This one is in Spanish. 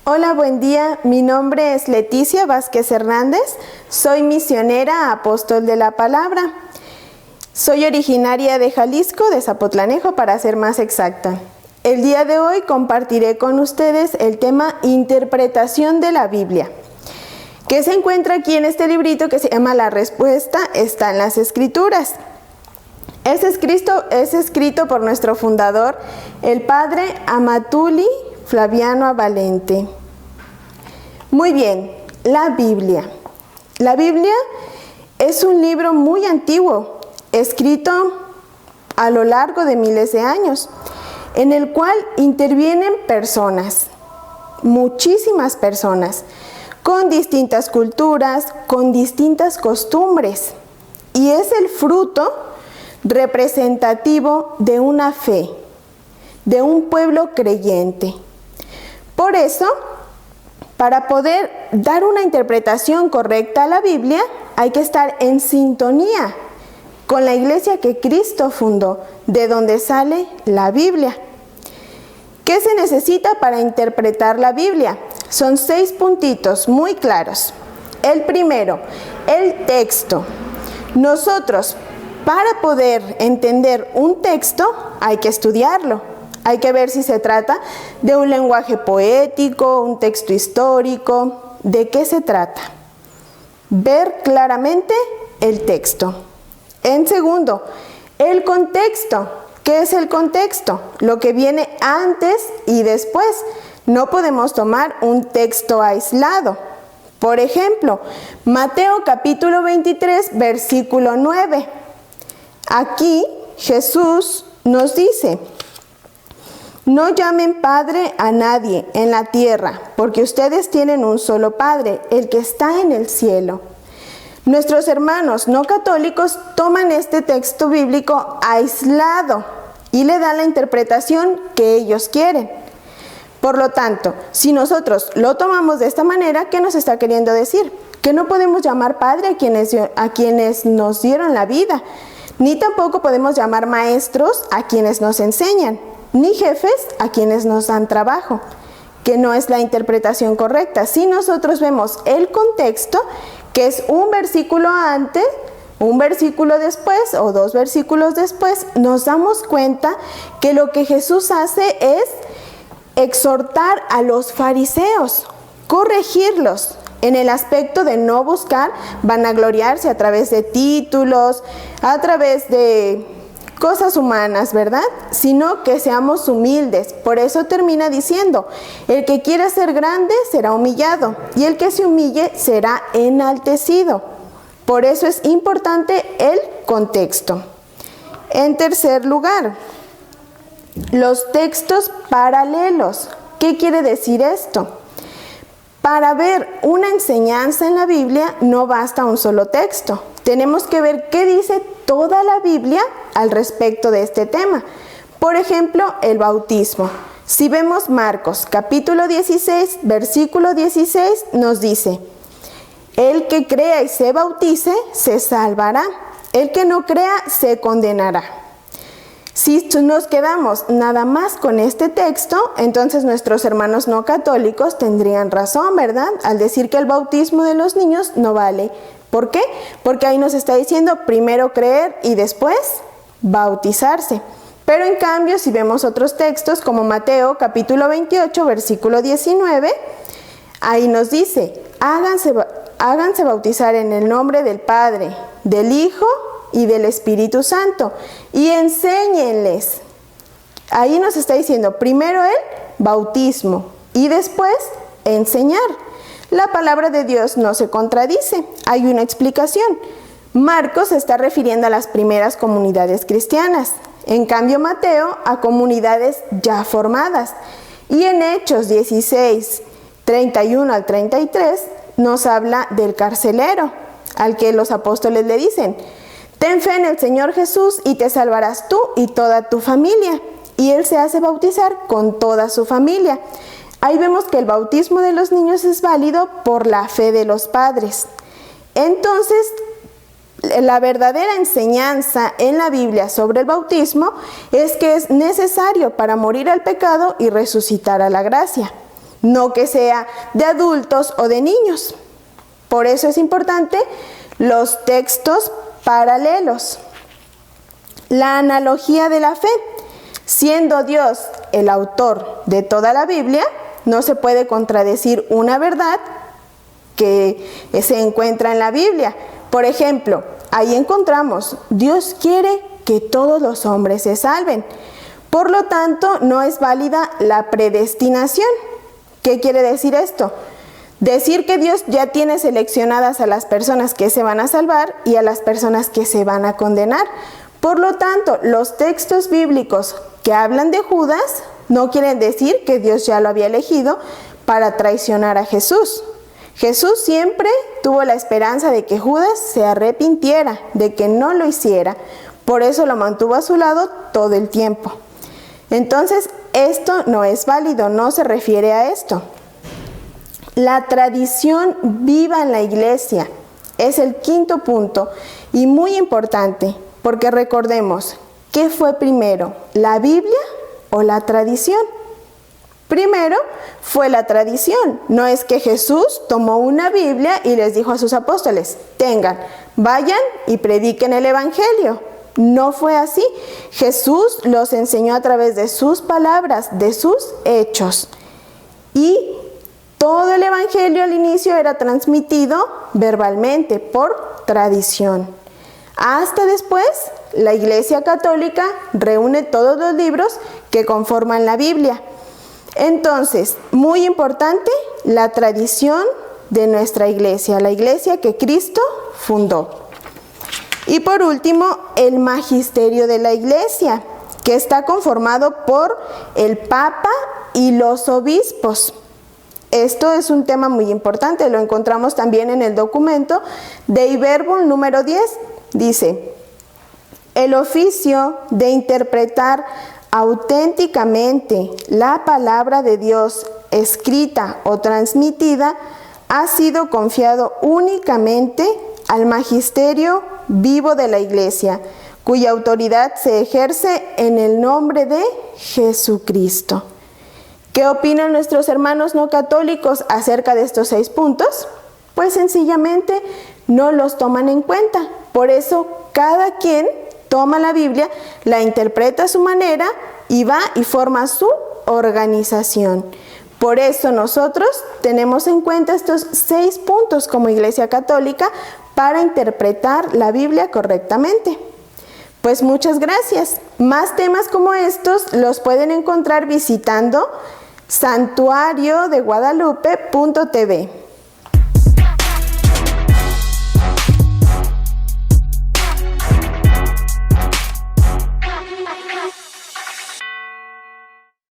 Hola, buen día. Mi nombre es Leticia Vázquez Hernández. Soy misionera apóstol de la palabra. Soy originaria de Jalisco, de Zapotlanejo para ser más exacta. El día de hoy compartiré con ustedes el tema interpretación de la Biblia, que se encuentra aquí en este librito que se llama La Respuesta está en las Escrituras. Es escrito por nuestro fundador, el padre Amatuli Flaviano Valente. Muy bien, la Biblia. La Biblia es un libro muy antiguo, escrito a lo largo de miles de años, en el cual intervienen personas, muchísimas personas, con distintas culturas, con distintas costumbres, y es el fruto representativo de una fe, de un pueblo creyente. Por eso, para poder dar una interpretación correcta a la Biblia, hay que estar en sintonía con la iglesia que Cristo fundó, de donde sale la Biblia. ¿Qué se necesita para interpretar la Biblia? Son 6 puntitos muy claros. El primero, el texto. Nosotros, para poder entender un texto, hay que estudiarlo. Hay que ver si se trata de un lenguaje poético, un texto histórico. ¿De qué se trata? Ver claramente el texto. En segundo, el contexto. ¿Qué es el contexto? Lo que viene antes y después. No podemos tomar un texto aislado. Por ejemplo, Mateo capítulo 23, versículo 9. Aquí Jesús nos dice: no llamen Padre a nadie en la tierra, porque ustedes tienen un solo Padre, el que está en el cielo. Nuestros hermanos no católicos toman este texto bíblico aislado y le dan la interpretación que ellos quieren. Por lo tanto, si nosotros lo tomamos de esta manera, ¿qué nos está queriendo decir? Que no podemos llamar Padre a quienes nos dieron la vida, ni tampoco podemos llamar maestros a quienes nos enseñan, ni jefes a quienes nos dan trabajo, que no es la interpretación correcta. Si nosotros vemos el contexto, que es un versículo antes, un versículo después o 2 versículos después, nos damos cuenta que lo que Jesús hace es exhortar a los fariseos, corregirlos en el aspecto de no buscar vanagloriarse a través de títulos, a través de cosas humanas, ¿verdad? Sino que seamos humildes. Por eso termina diciendo: el que quiera ser grande será humillado, y el que se humille será enaltecido. Por eso es importante el contexto. En tercer lugar, los textos paralelos. ¿Qué quiere decir esto? Para ver una enseñanza en la Biblia no basta un solo texto. Tenemos que ver qué dice toda la Biblia al respecto de este tema. Por ejemplo, el bautismo. Si vemos Marcos capítulo 16, versículo 16, nos dice: el que crea y se bautice se salvará, el que no crea se condenará. Si nos quedamos nada más con este texto, entonces nuestros hermanos no católicos tendrían razón, ¿verdad? Al decir que el bautismo de los niños no vale. ¿Por qué? Porque ahí nos está diciendo primero creer y después bautizarse. Pero en cambio, si vemos otros textos como Mateo capítulo 28, versículo 19, ahí nos dice: háganse bautizar en el nombre del Padre, del Hijo y del Espíritu Santo, y enséñenles. Ahí nos está diciendo primero el bautismo y después enseñar. La palabra de Dios no se contradice, hay una explicación. Marcos se está refiriendo a las primeras comunidades cristianas, en cambio Mateo a comunidades ya formadas. Y en Hechos 16, 31 al 33 nos habla del carcelero, al que los apóstoles le dicen: ten fe en el Señor Jesús y te salvarás tú y toda tu familia. Y él se hace bautizar con toda su familia. Ahí vemos que el bautismo de los niños es válido por la fe de los padres. Entonces, la verdadera enseñanza en la Biblia sobre el bautismo es que es necesario para morir al pecado y resucitar a la gracia. no que sea de adultos o de niños. Por eso es importante los textos paralelos. La analogía de la fe. Siendo Dios el autor de toda la Biblia, no se puede contradecir una verdad que se encuentra en la Biblia. Por ejemplo, ahí encontramos, Dios quiere que todos los hombres se salven. Por lo tanto, no es válida la predestinación. ¿Qué quiere decir esto? Decir que Dios ya tiene seleccionadas a las personas que se van a salvar y a las personas que se van a condenar. Por lo tanto, los textos bíblicos que hablan de Judas no quieren decir que Dios ya lo había elegido para traicionar a Jesús. Jesús siempre tuvo la esperanza de que Judas se arrepintiera, de que no lo hiciera. Por eso lo mantuvo a su lado todo el tiempo. Entonces, esto no es válido, no se refiere a esto. La tradición viva en la iglesia es el quinto punto y muy importante, porque recordemos, ¿qué fue primero, la Biblia o la tradición? Primero fue la tradición. No es que Jesús tomó una Biblia y les dijo a sus apóstoles, tengan, vayan y prediquen el Evangelio. No fue así. Jesús los enseñó a través de sus palabras, de sus hechos. Y todo el Evangelio al inicio era transmitido verbalmente, por tradición. Hasta después, la Iglesia Católica reúne todos los libros que conforman la Biblia. Entonces, muy importante, la tradición de nuestra iglesia, la iglesia que Cristo fundó. Y por último, el magisterio de la iglesia, que está conformado por el Papa y los obispos. Esto es un tema muy importante, lo encontramos también en el documento Dei Verbum número 10. Dice, el oficio de interpretar auténticamente la palabra de Dios escrita o transmitida ha sido confiado únicamente al magisterio vivo de la Iglesia, cuya autoridad se ejerce en el nombre de Jesucristo. ¿Qué opinan nuestros hermanos no católicos acerca de estos 6 puntos? Pues sencillamente no los toman en cuenta. Por eso cada quien toma la Biblia, la interpreta a su manera y va y forma su organización. Por eso nosotros tenemos en cuenta estos 6 puntos como Iglesia Católica para interpretar la Biblia correctamente. Pues muchas gracias. Más temas como estos los pueden encontrar visitando santuariodeguadalupe.tv.